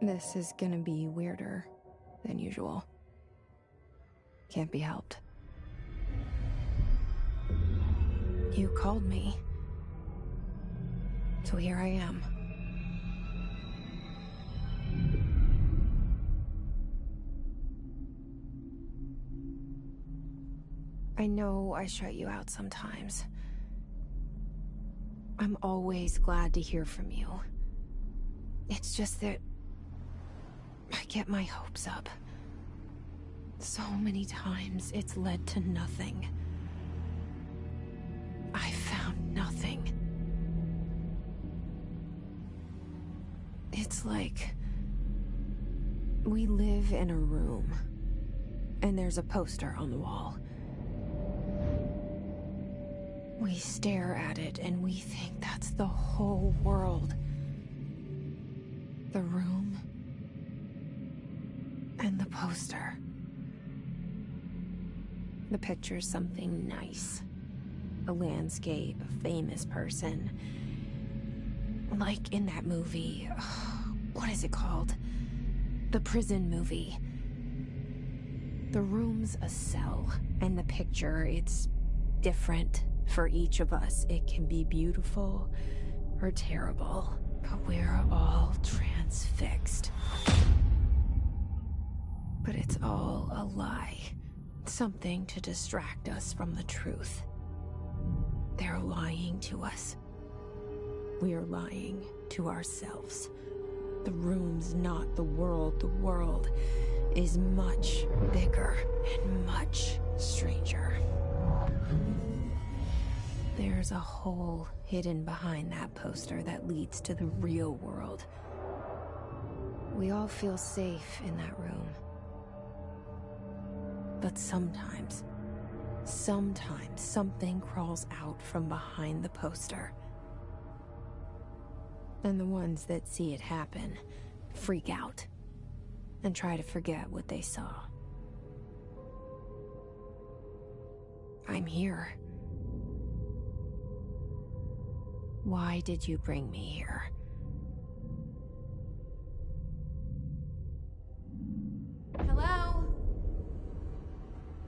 This is gonna be weirder than usual. Can't be helped. You called me. So here I am. I know I shut you out sometimes. I'm always glad to hear from you. It's just that I get my hopes up. So many times it's led to nothing. I found nothing. It's like we live in a room, and there's a poster on the wall. We stare at it and we think that's the whole world. The room and the poster. The picture's something nice. A landscape, a famous person. Like in that movie, what is it called? The prison movie. The room's a cell, and the picture, it's different for each of us. It can be beautiful or terrible, but we're all transfixed. But it's all a lie. Something to distract us from the truth. They're lying to us. We're lying to ourselves. The room's not the world. The world is much bigger and much stranger. There's a hole hidden behind that poster that leads to the real world. We all feel safe in that room. But sometimes something crawls out from behind the poster. And the ones that see it happen freak out and try to forget what they saw. I'm here. Why did you bring me here? Hello?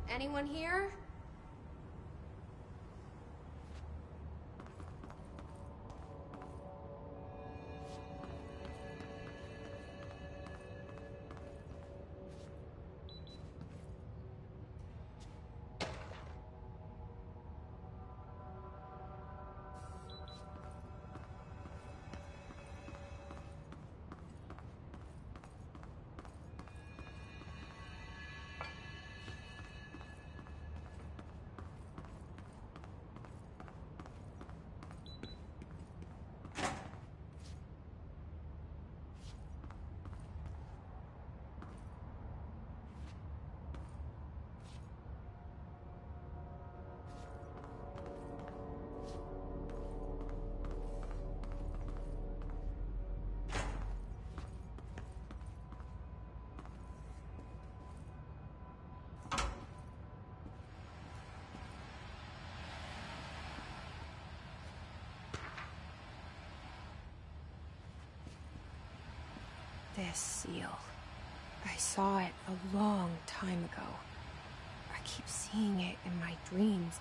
Anyone here? This seal. I saw it a long time ago. I keep seeing it in my dreams.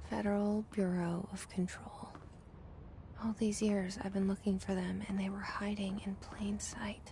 Federal Bureau of Control. All these years I've been looking for them, and they were hiding in plain sight.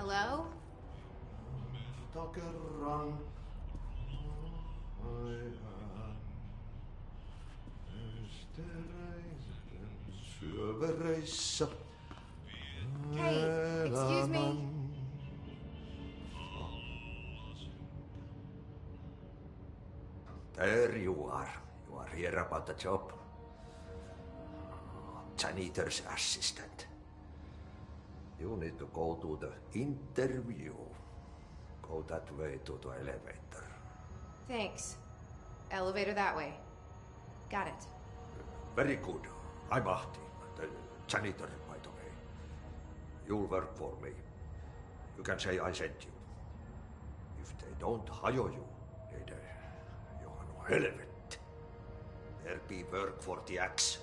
Hello? Kerran syövereissä Hey, excuse me? elämän. There you are. You are here about the job. Janitor's assistant. You need to go to the interview. Go that way to the elevator. Thanks. Elevator that way. Got it. Very good. I'm Ahti, the janitor, by the way. You'll work for me. You can say I sent you. If they don't hire you, niin johan on helvetti. There be work for the axe.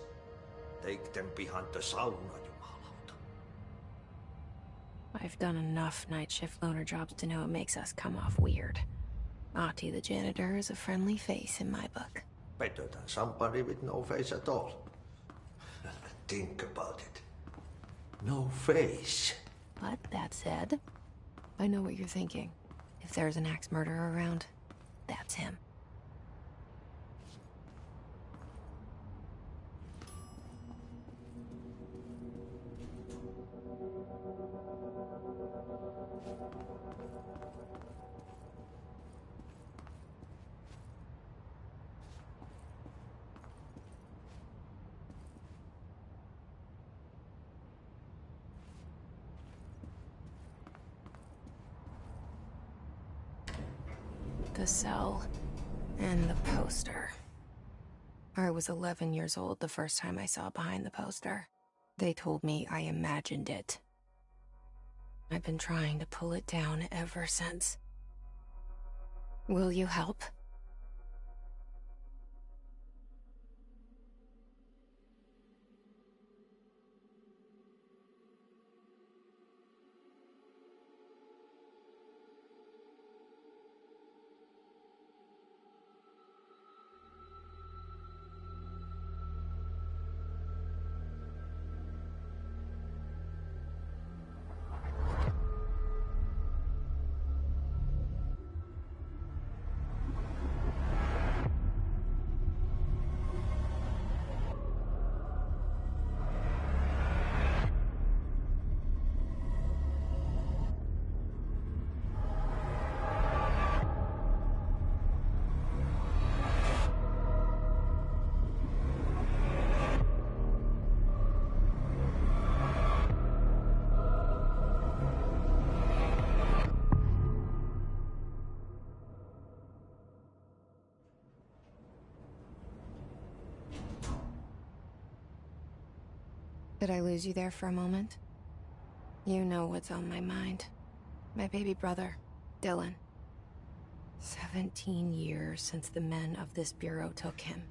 Take them behind the sauna, jumalauta. I've done enough night shift loner jobs to know it makes us come off weird. Ahti the janitor is a friendly face in my book. Better than somebody with no face at all. Think about it. No face. But that said, I know what you're thinking. If there's an axe murderer around, that's him. The cell and the poster. I was 11 years old the first time I saw behind the poster. They told me I imagined it. I've been trying to pull it down ever since. Will you help? Did I lose you there for a moment? You know what's on my mind. My baby brother, Dylan. 17 years since the men of this bureau took him.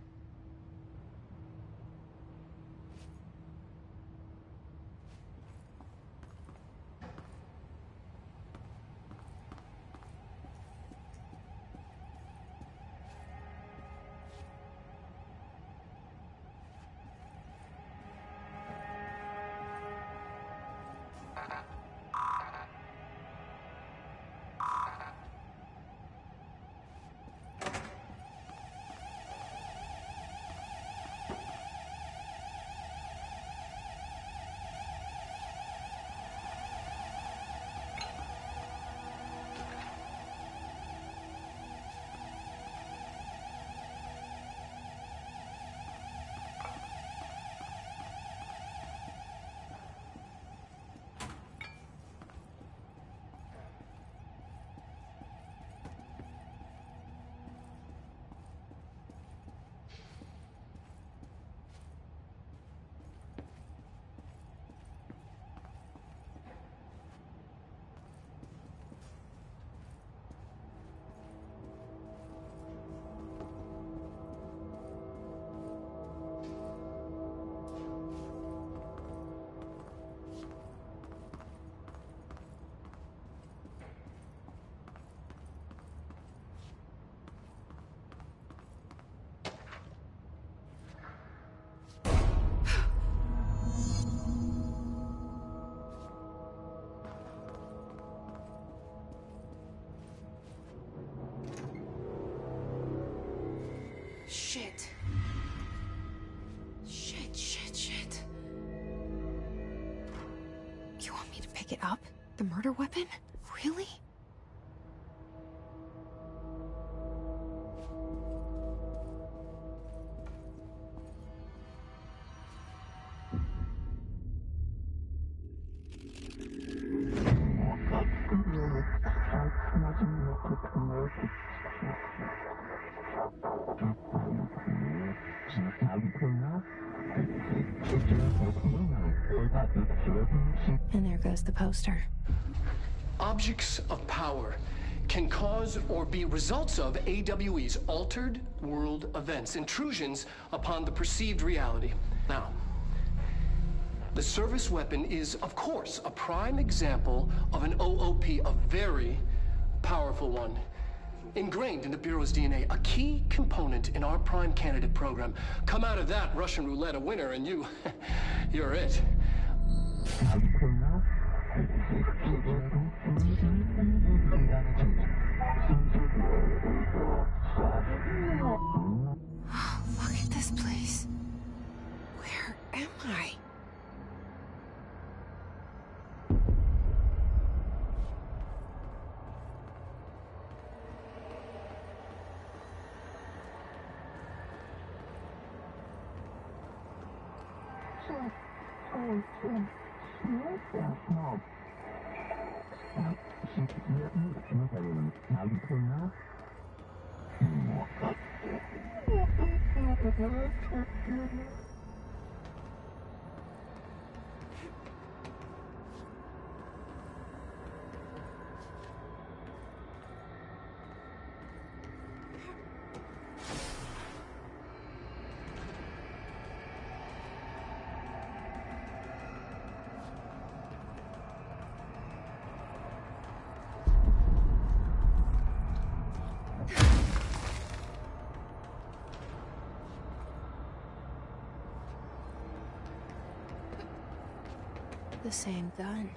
Shit. Shit. You want me to pick it up? The murder weapon? Really? And there goes the poster. Objects of power can cause or be results of AWE's altered world events, intrusions upon the perceived reality. Now, the service weapon is, of course, a prime example of an OOP, a very powerful one. Ingrained in the Bureau's DNA, a key component in our prime candidate program. Come out of that Russian roulette a winner and you're it. Look at this place. Where am I? The same gun.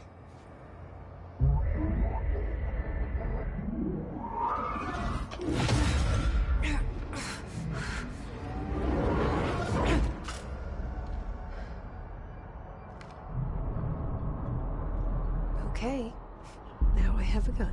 Okay, now I have a gun.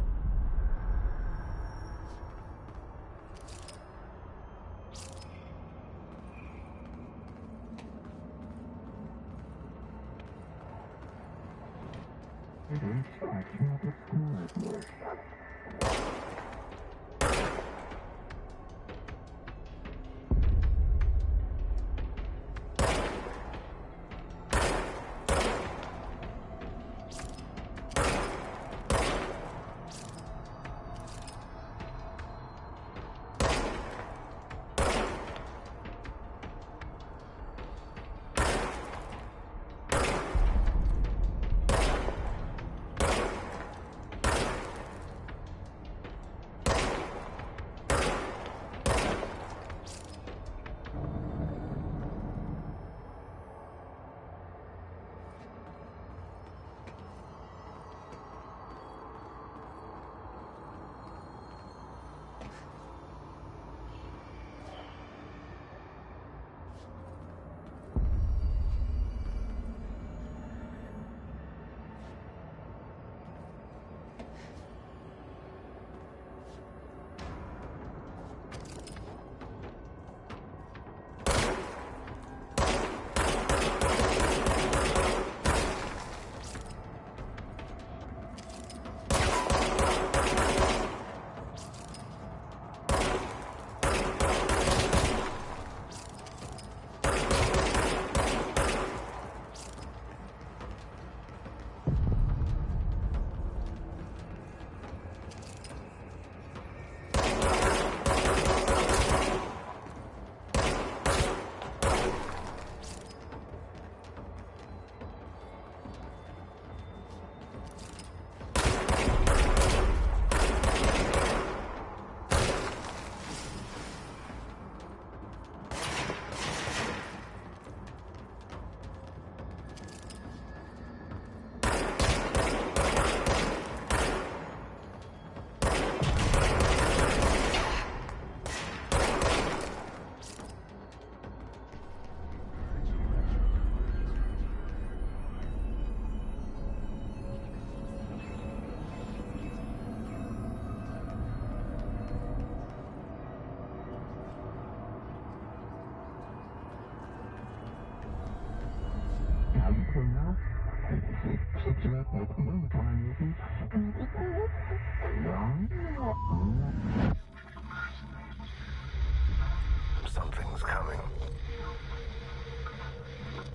Something's coming.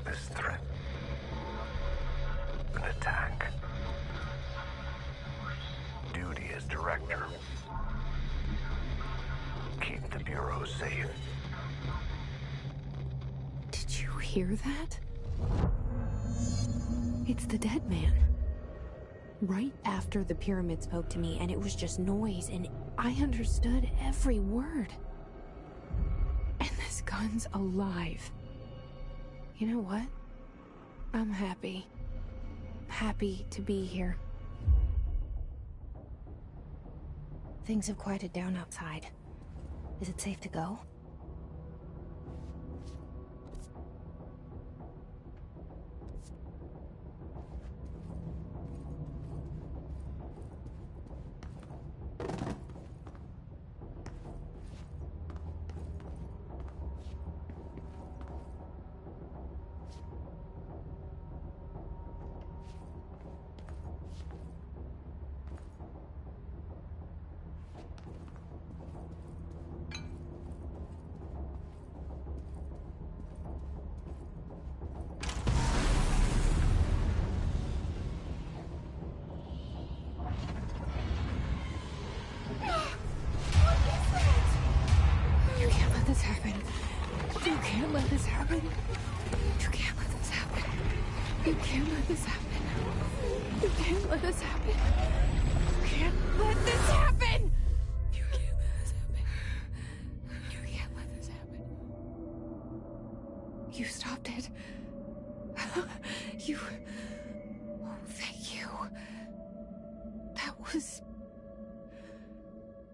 This threat. An attack. Duty as director. Keep the Bureau safe. Did you hear that? It's the dead man. Right after the pyramid spoke to me, and it was just noise, and I understood every word. And this gun's alive. You know what? I'm happy. Happy to be here. Things have quieted down outside. Is it safe to go? This happen. You can't let this happen. You can't let this happen. You can't let this happen. You can't let this happen. You can't let this happen. You can't let this happen. You can't let this happen. You stopped it. You... Oh, thank you. That was...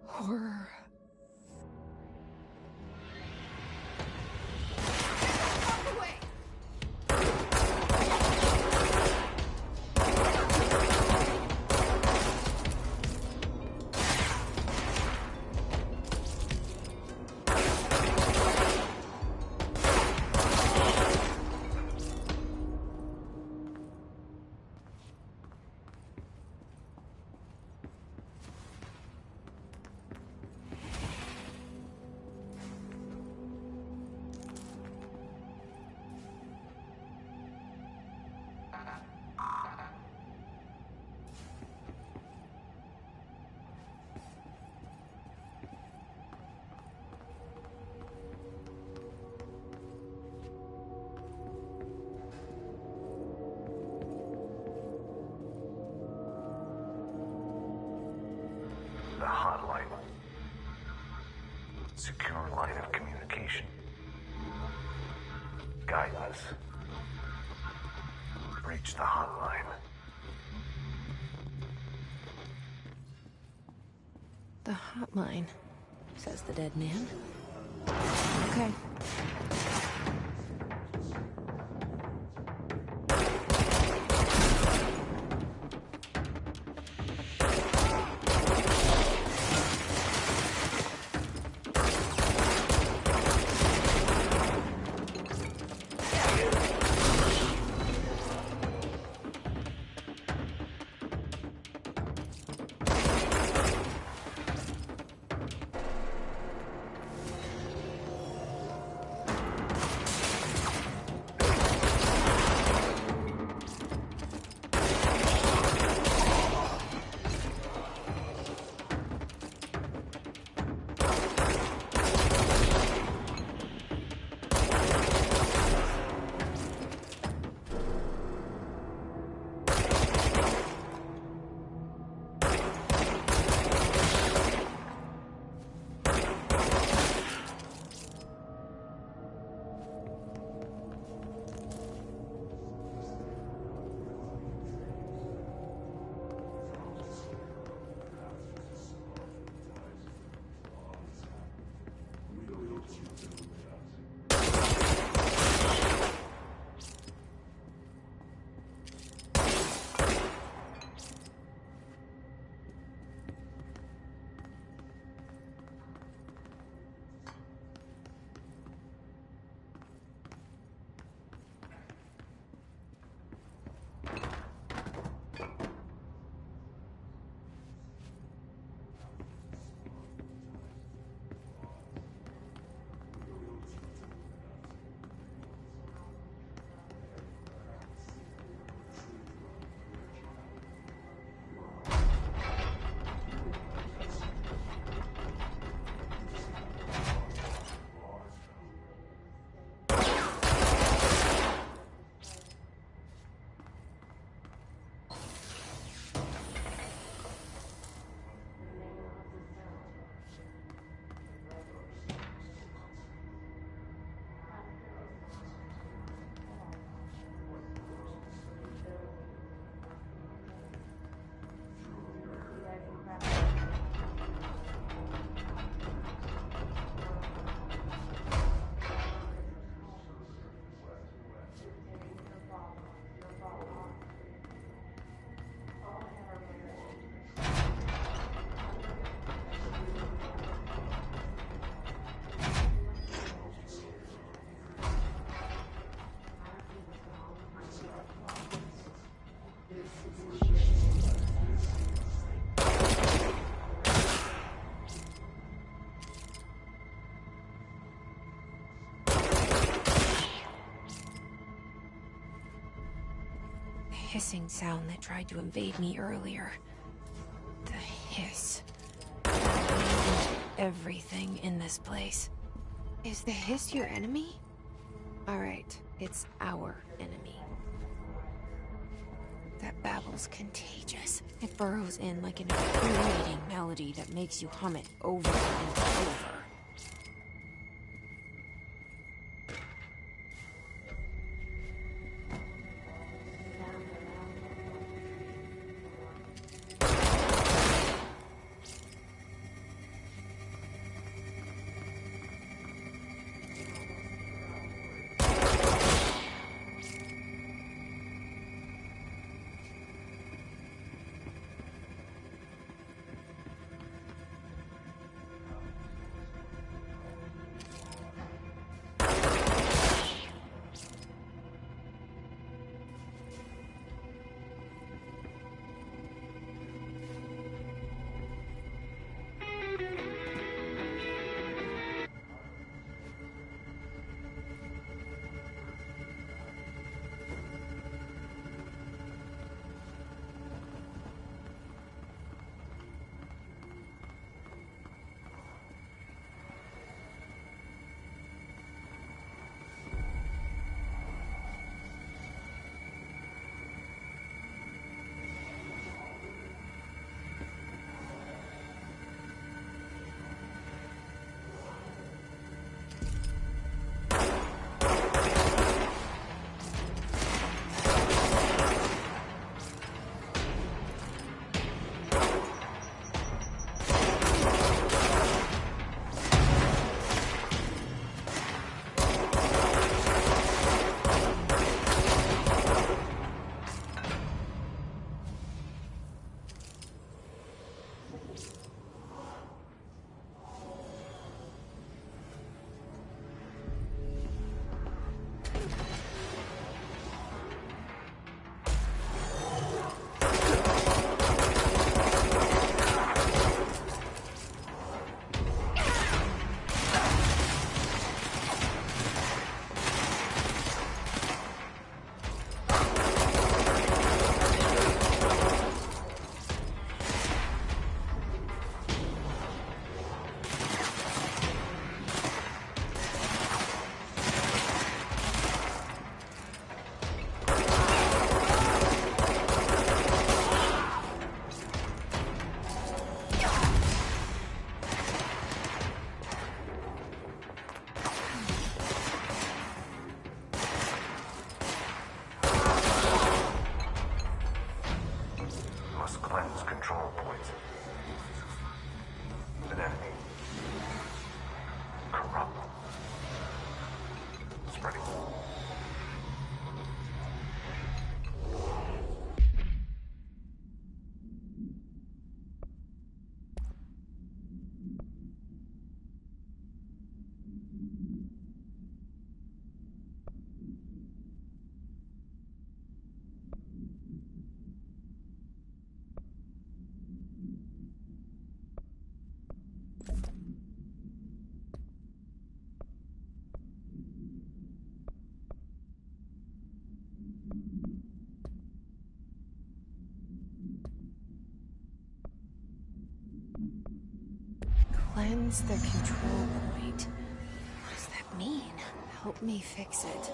horror. The hotline. Secure line of communication. Guide us. Reach the hotline. The hotline, says the dead man. Okay. hissing sound that tried to invade me earlier. The hiss. Everything in this place. Is the hiss your enemy? Alright, it's our enemy. That babble's contagious. It burrows in like an infuriating melody that makes you hum it over and over. Cleanse the control point. What does that mean? Help me fix it.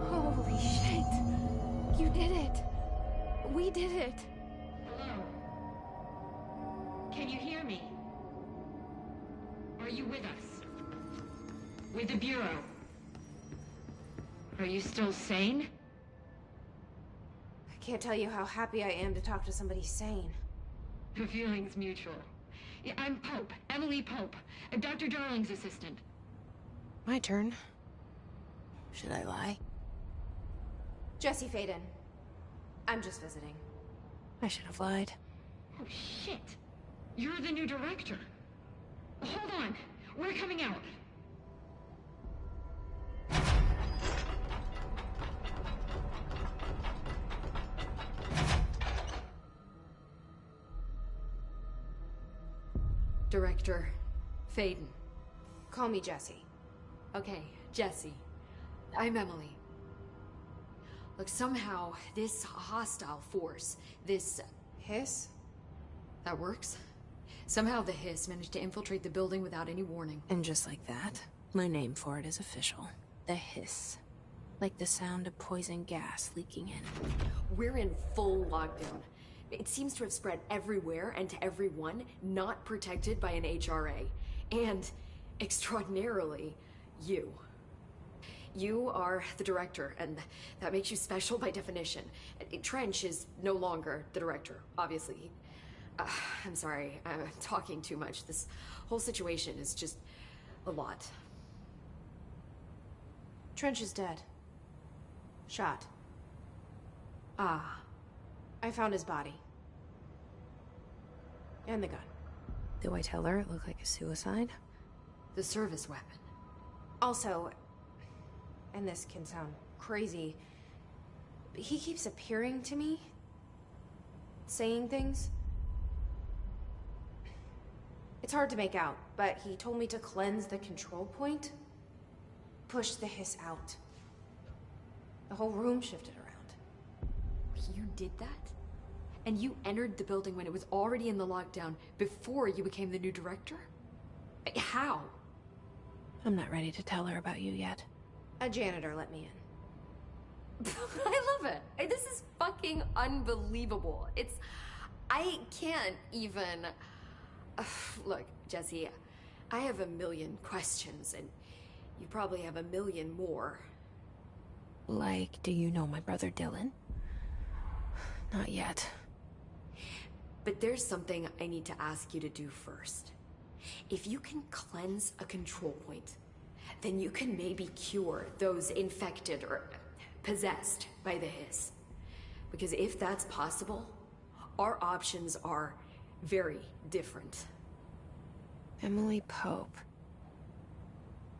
Holy shit! You did it! We did it! Hello? Can you hear me? Are you with us? With the Bureau? Are you still sane? I can't tell you how happy I am to talk to somebody sane. The feeling's mutual. Yeah, I'm Pope, Emily Pope, Dr. Darling's assistant. My turn. Should I lie? Jesse Faden. I'm just visiting. I should have lied. Oh, shit. You're the new director. Hold on. We're coming out. Director Faden. Call me Jessie. Okay, Jessie. I'm Emily. Look, somehow, this hostile force, this... Hiss? That works? Somehow the Hiss managed to infiltrate the building without any warning. And just like that, my name for it is official. The Hiss. Like the sound of poison gas leaking in. We're in full lockdown. It seems to have spread everywhere and to everyone not protected by an HRA. And, extraordinarily, you. You are the director, and that makes you special by definition. Trench is no longer the director, obviously. I'm sorry, I'm talking too much. This whole situation is just a lot. Trench is dead. Shot. Ah. I found his body. And the gun. Do I tell her it looked like a suicide? The service weapon. Also, and this can sound crazy, but he keeps appearing to me. Saying things. It's hard to make out, but he told me to cleanse the control point. Push the Hiss out. The whole room shifted around. You did that? And you entered the building when it was already in the lockdown before you became the new director? How? I'm not ready to tell her about you yet. A janitor let me in. I love it. This is fucking unbelievable. I can't even... Look, Jessie, I have a million questions, and you probably have a million more. Like, do you know my brother Dylan? Not yet. But there's something I need to ask you to do first. If you can cleanse a control point, then you can maybe cure those infected or possessed by the Hiss. Because if that's possible, our options are very different. Emily Pope.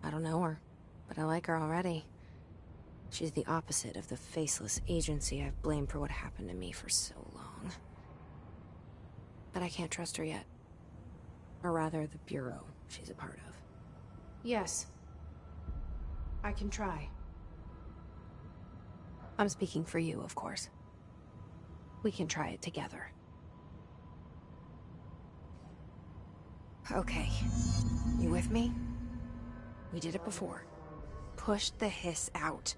I don't know her, but I like her already. She's the opposite of the faceless agency I've blamed for what happened to me for so long. But I can't trust her yet. Or rather, the Bureau she's a part of. Yes. I can try. I'm speaking for you, of course. We can try it together. Okay. You with me? We did it before. Push the Hiss out.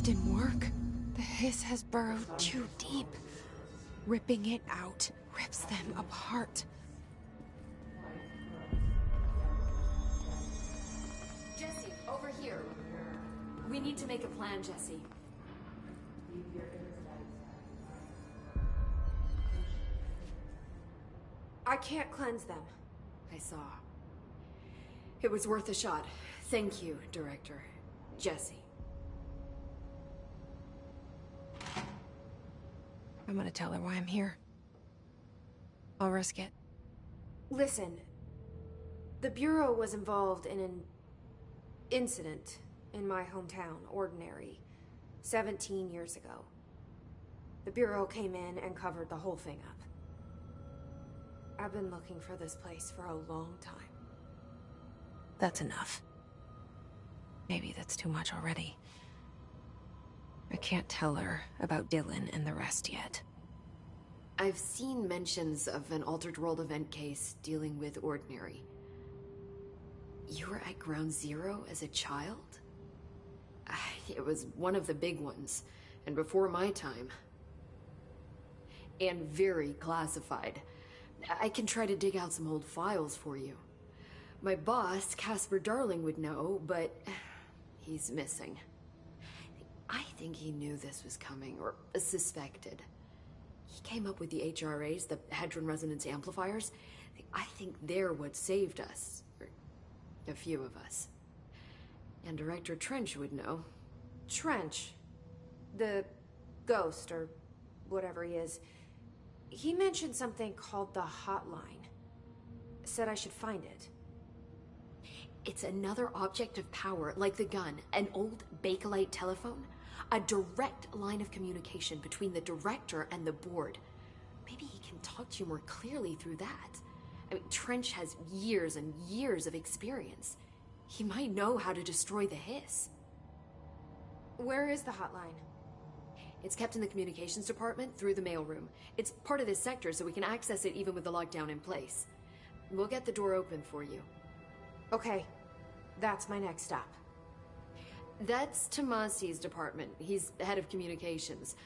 Didn't work. The Hiss has burrowed too deep. Ripping it out rips them apart. Jessie, over here. We need to make a plan, Jessie. I can't cleanse them. I saw. It was worth a shot. Thank you, Director. Jessie. I'm gonna tell her why I'm here. I'll risk it. Listen. The Bureau was involved in an incident in my hometown, Ordinary, 17 years ago. The Bureau came in and covered the whole thing up. I've been looking for this place for a long time. That's enough. Maybe that's too much already. I can't tell her about Dylan and the rest yet. I've seen mentions of an Altered World event case dealing with Ordinary. You were at Ground Zero as a child? It was one of the big ones, and before my time. And very classified. I can try to dig out some old files for you. My boss, Casper Darling, would know, but he's missing. I think he knew this was coming, or suspected. He came up with the HRAs, the Hadron Resonance Amplifiers. I think they're what saved us. Or a few of us. And Director Trench would know. Trench. The ghost, or whatever he is. He mentioned something called the Hotline. Said I should find it. It's another object of power, like the gun, an old Bakelite telephone. A direct line of communication between the director and the board. Maybe he can talk to you more clearly through that. I mean, Trench has years and years of experience. He might know how to destroy the Hiss. Where is the hotline? It's kept in the communications department through the mailroom. It's part of this sector, so we can access it even with the lockdown in place. We'll get the door open for you. Okay, that's my next stop. That's Tomasi's department. He's the head of communications.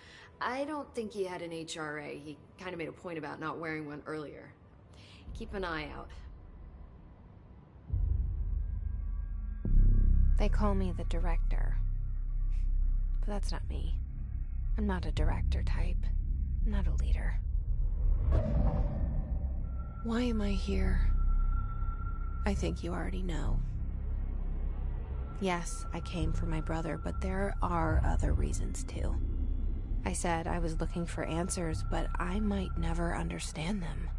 I don't think he had an HRA. He kind of made a point about not wearing one earlier. Keep an eye out. They call me the director. But that's not me. I'm not a director type. I'm not a leader. Why am I here? I think you already know. Yes, I came for my brother, but there are other reasons too. I said I was looking for answers, but I might never understand them.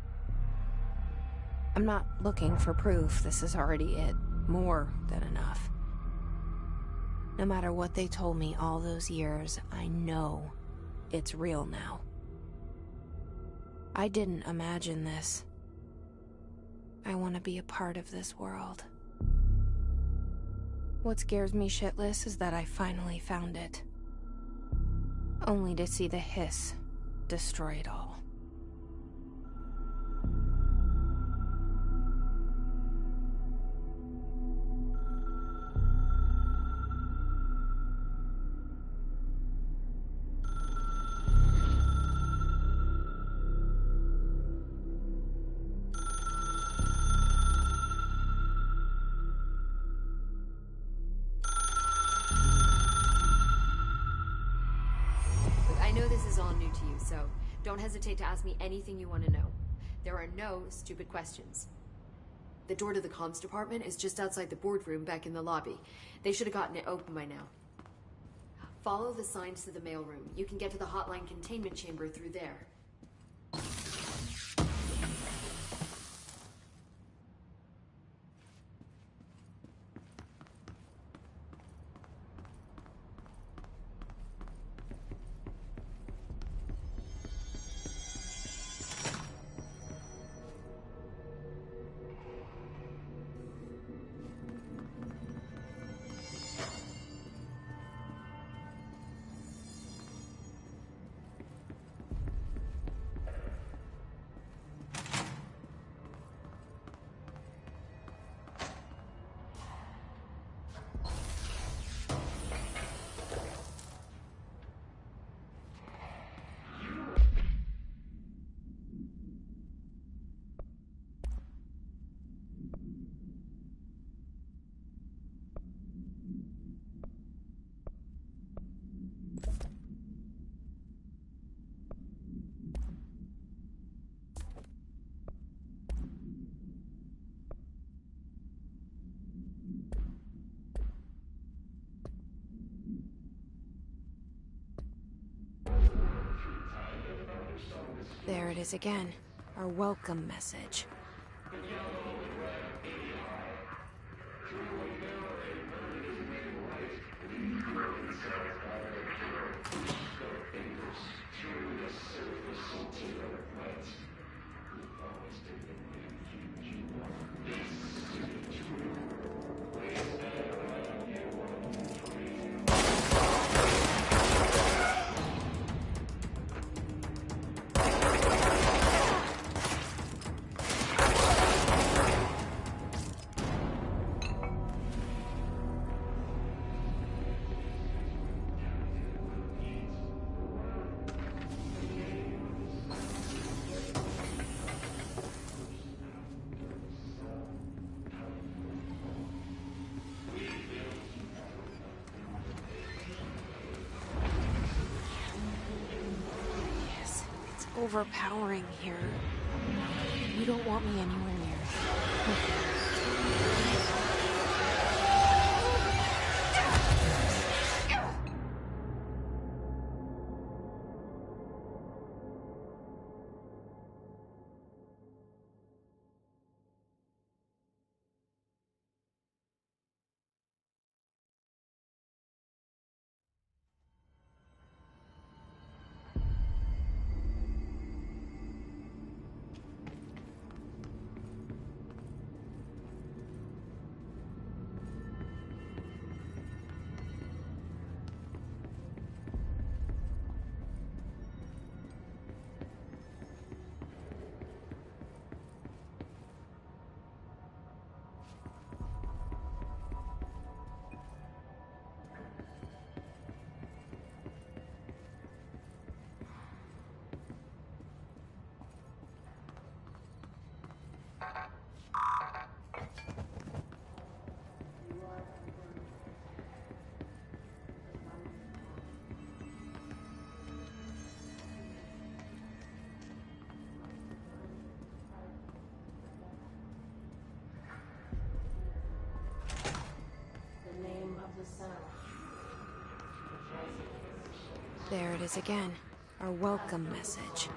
I'm not looking for proof. This is already it. More than enough. No matter what they told me all those years, I know it's real now. I didn't imagine this. I want to be a part of this world. What scares me shitless is that I finally found it. Only to see the Hiss destroy it all. So don't hesitate to ask me anything you want to know. There are no stupid questions. The door to the comms department is just outside the boardroom back in the lobby. They should have gotten it open by now. Follow the signs to the mailroom. You can get to the hotline containment chamber through there. There it is again. Our welcome message. overpowering here. You don't want me anywhere near it. There it is again. Our welcome message.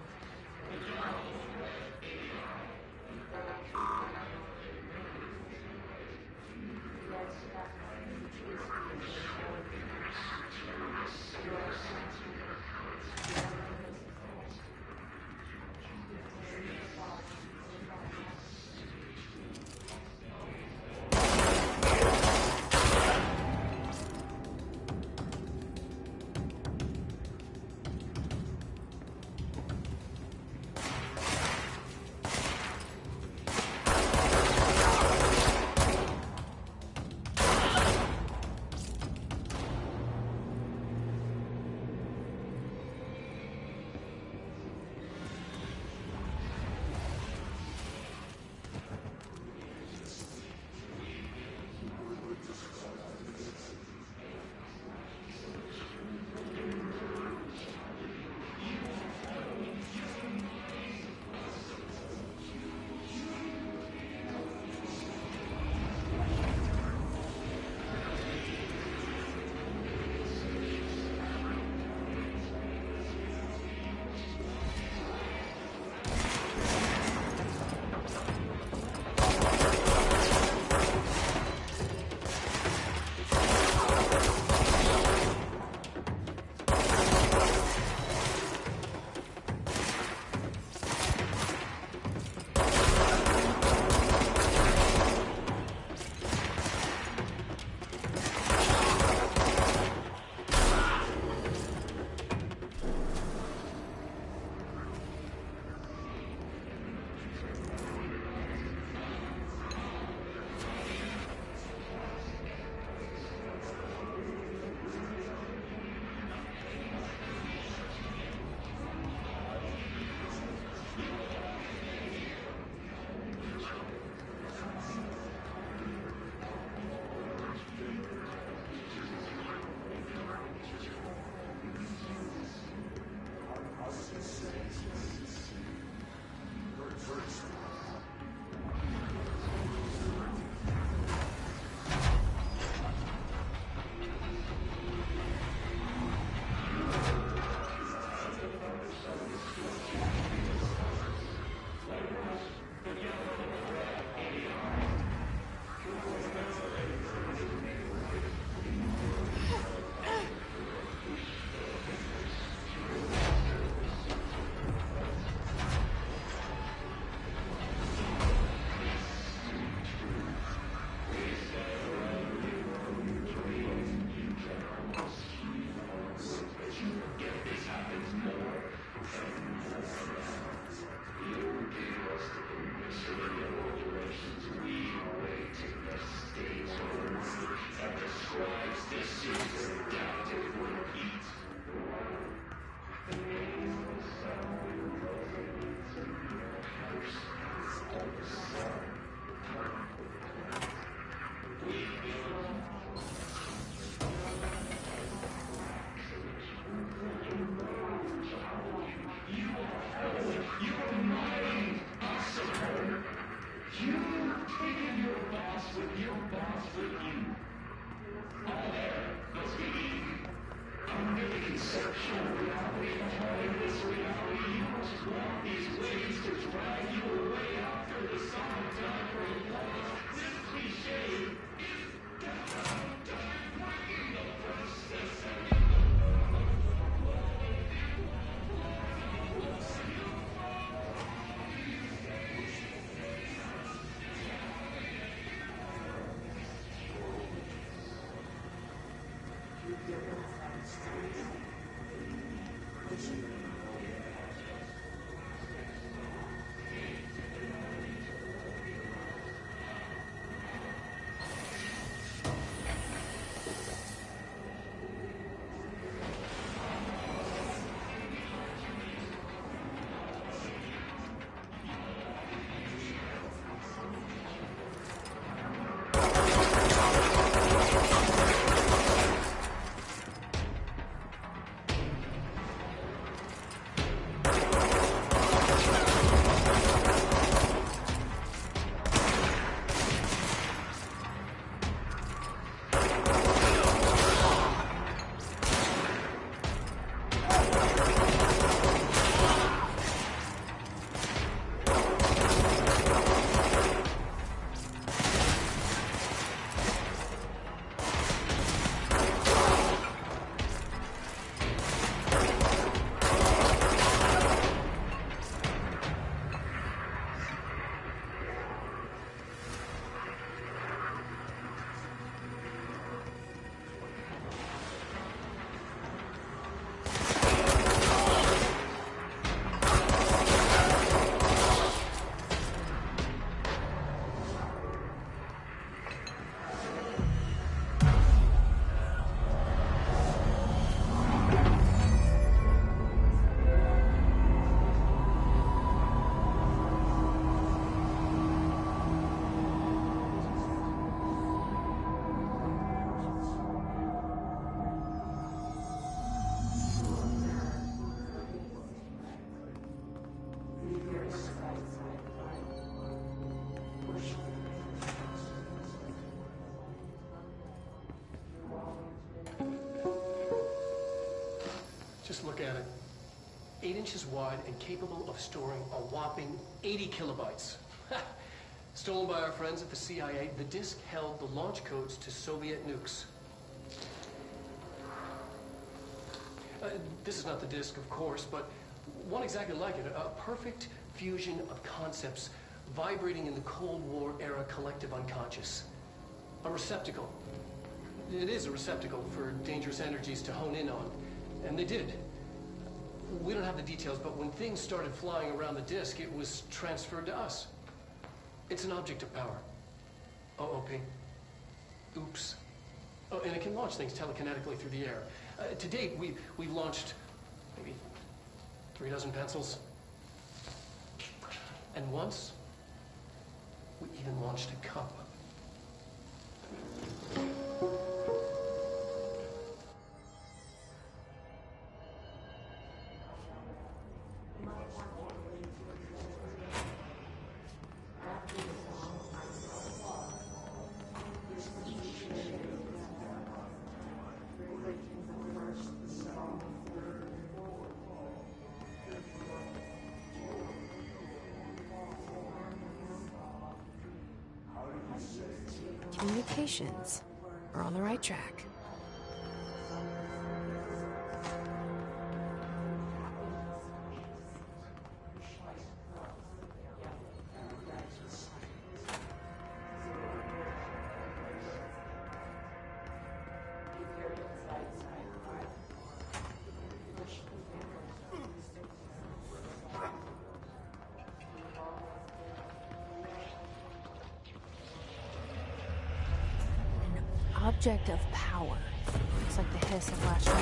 Just look at it. 8 inches wide and capable of storing a whopping 80 kilobytes. Stolen by our friends at the CIA, the disk held the launch codes to Soviet nukes. This is not the disk, of course, but one exactly like it. A perfect fusion of concepts vibrating in the Cold War era collective unconscious. A receptacle. It is a receptacle for dangerous energies to hone in on. And they did. We don't have the details, but when things started flying around the disk, it was transferred to us. It's an object of power. OOP. Oops. Oh, and it can launch things telekinetically through the air. To date, we've launched maybe 3 dozen pencils. And once, we even launched a cup. Communications are on the right track. Object of power. Looks like the hiss of last night.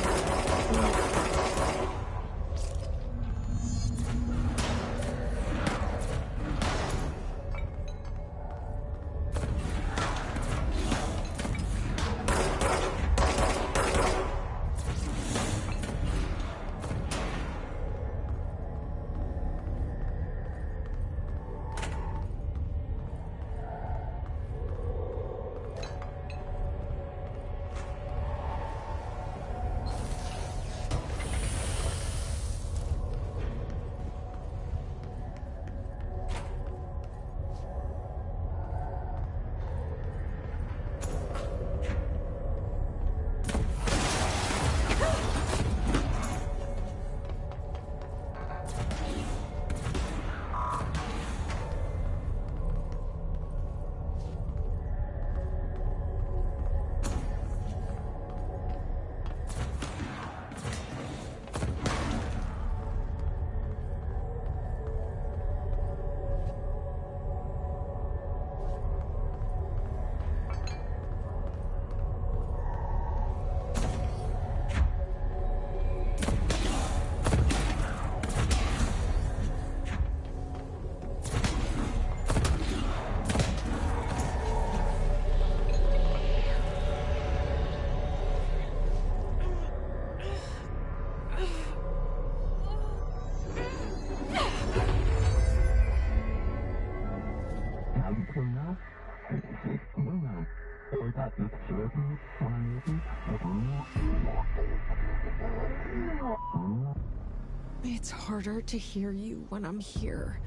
It's harder to hear you when I'm here.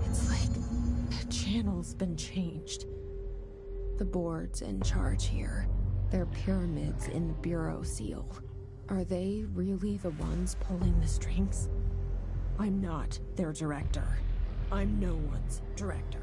It's like the channel's been changed. The board's in charge here. They're pyramids in the Bureau seal. Are they really the ones pulling the strings? I'm not their director. I'm no one's director.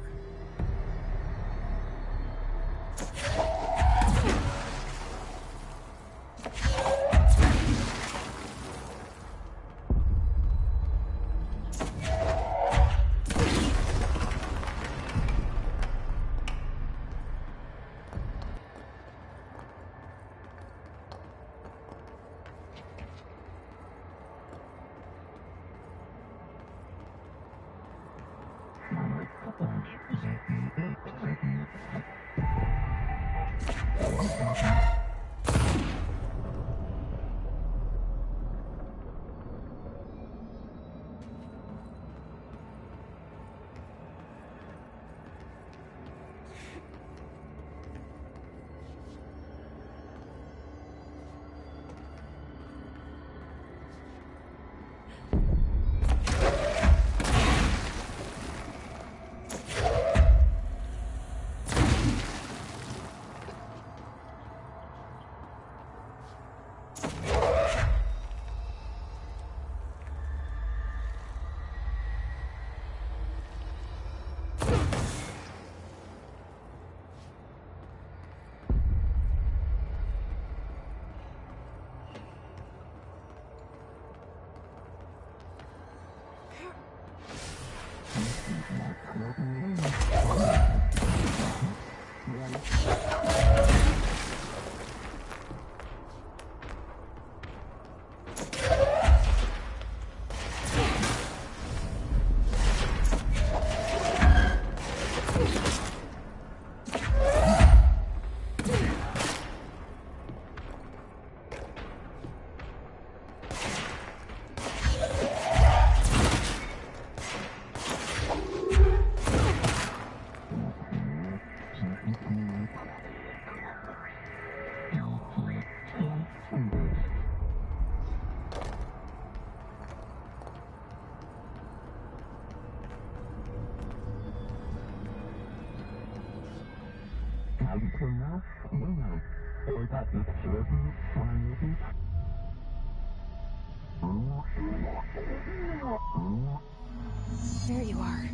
There you are.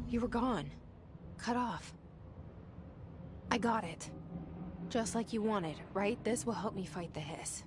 You were gone. Cut off. I got it. Just like you wanted, right? This will help me fight the hiss.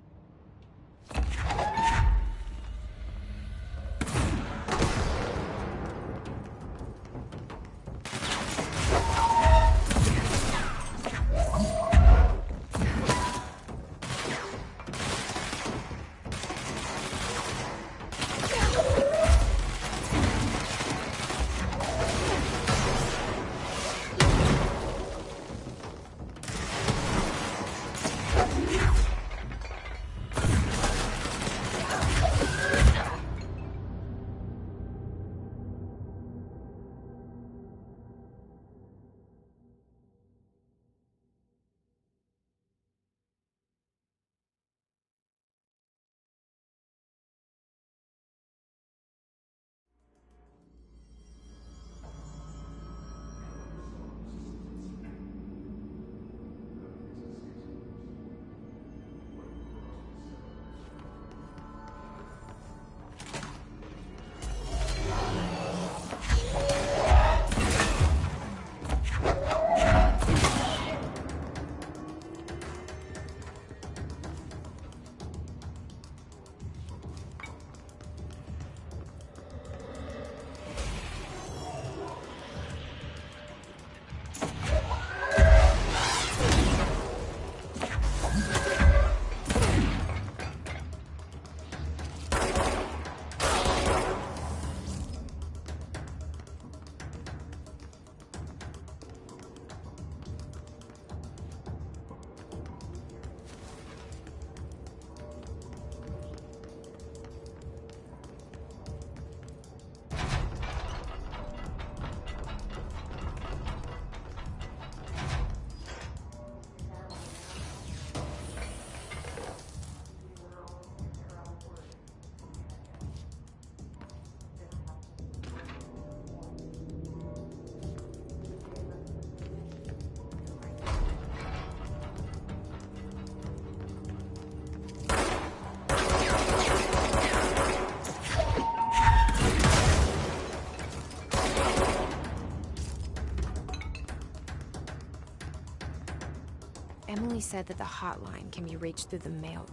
Emily said that the hotline can be reached through the mailroom.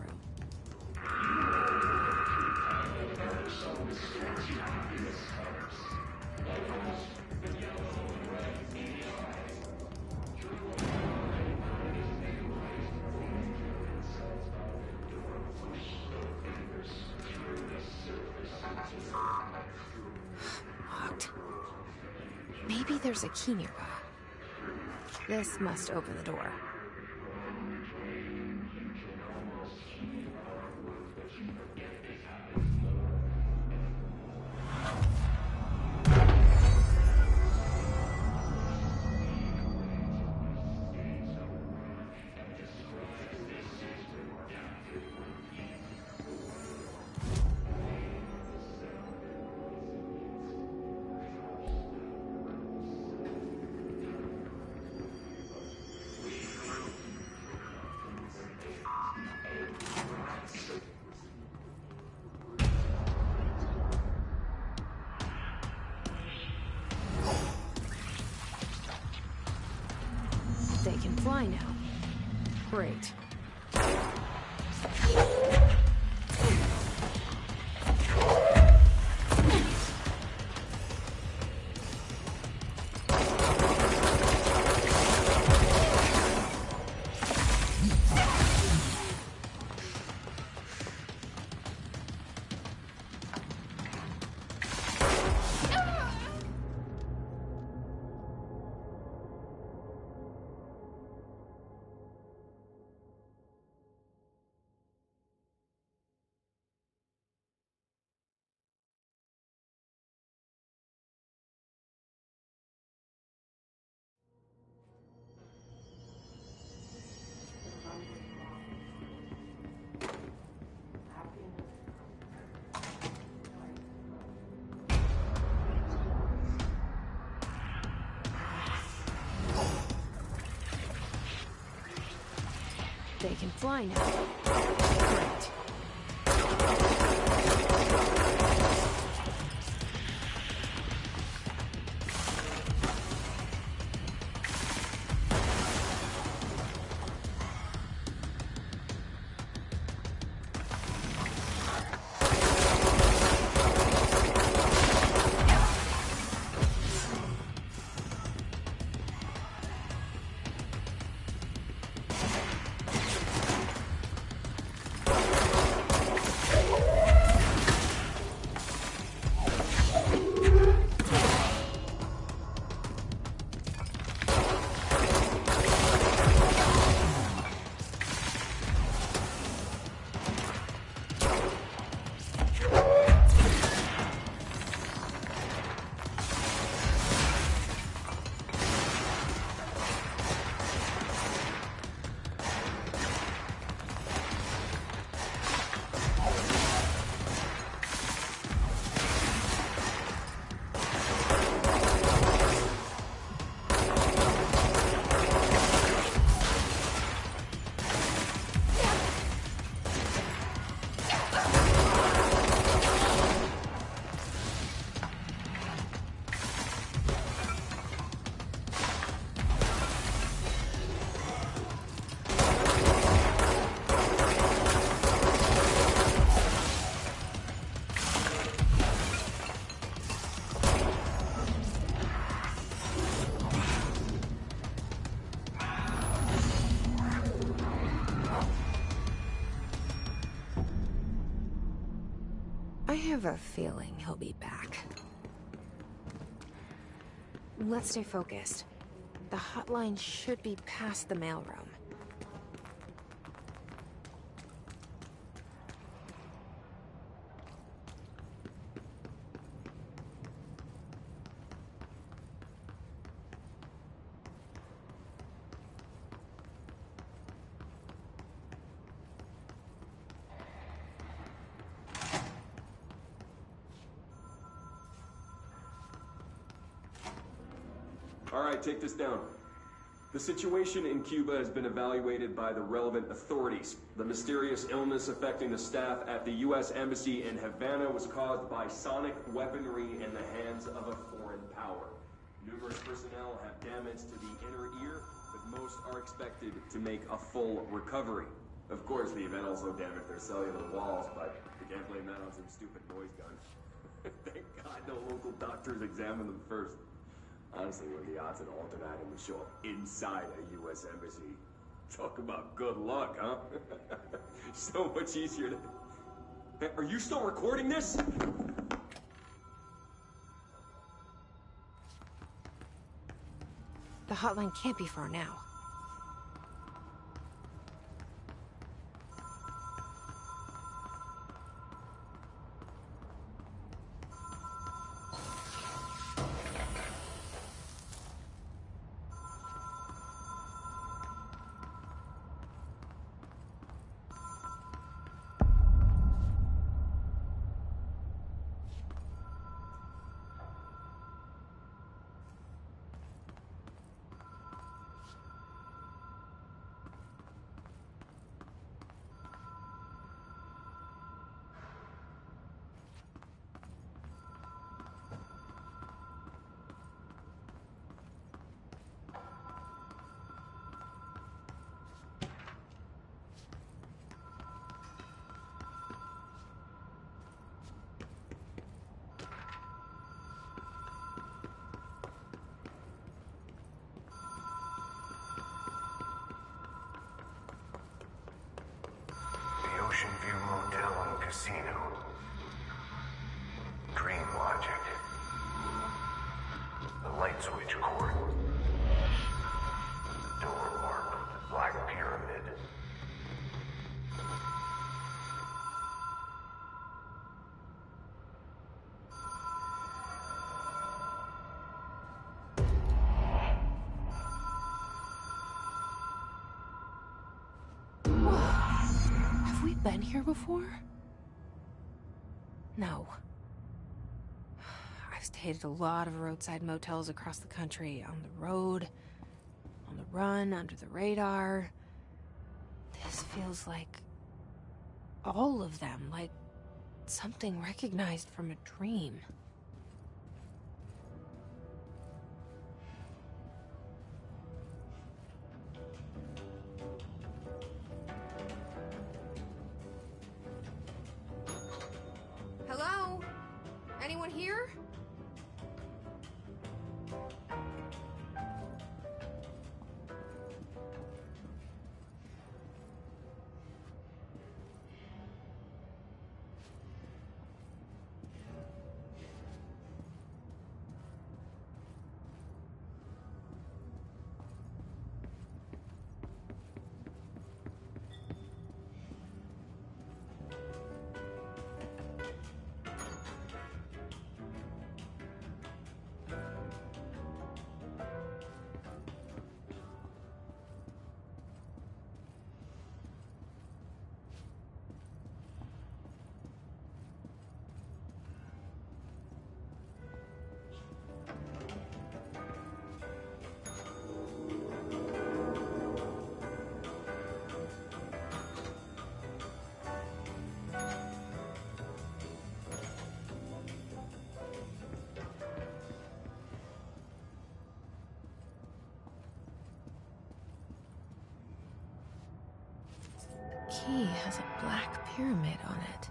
Locked. Maybe there's a key nearby. This must open the door. They can fly now. Great. They can fly now. Great. I have a feeling he'll be back. Let's stay focused. The hotline should be past the mailroom. All right, take this down. The situation in Cuba has been evaluated by the relevant authorities. The mysterious illness affecting the staff at the U.S. Embassy in Havana was caused by sonic weaponry in the hands of a foreign power. Numerous personnel have damage to the inner ear, but most are expected to make a full recovery. Of course, the event also damaged their cellular walls, but they can't blame that on some stupid noise gun. Thank God no local doctors examined them first. Honestly, what are the odds an altered item would show up inside a U.S. embassy? Talk about good luck, huh? So much easier to... Hey, are you still recording this? The hotline can't be far now. Ocean View Motel and Casino. Dream Logic. The light switch cord. The door marked with the Black Pyramid. Been here before? No. I've stayed at a lot of roadside motels across the country, on the road, on the run, under the radar. This feels like all of them, like something recognized from a dream. Hello? Anyone here? Key has a black pyramid on it.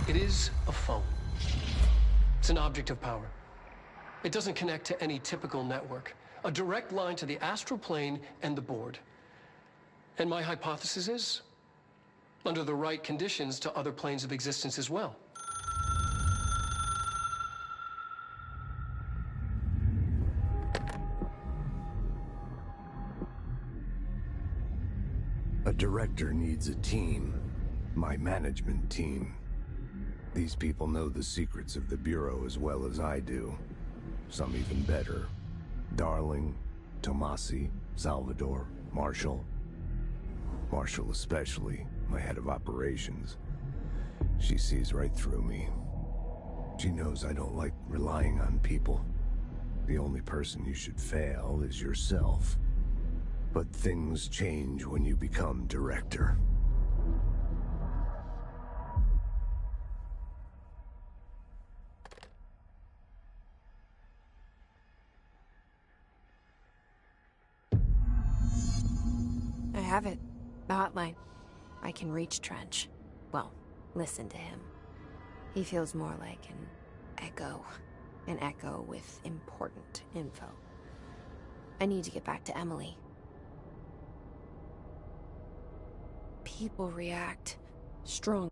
It is a phone. It's an object of power. It doesn't connect to any typical network. A direct line to the astral plane and the board. And my hypothesis is, under the right conditions, to other planes of existence as well. A director needs a team. My management team. These people know the secrets of the Bureau as well as I do. Some even better. Darling, Tomasi, Salvador, Marshall. Marshall especially, my head of operations. She sees right through me. She knows I don't like relying on people. The only person you should fail is yourself. But things change when you become director. I have it. The hotline. I can reach Trench. Well, listen to him. He feels more like an echo. An echo with important info. I need to get back to Emily. People react strong.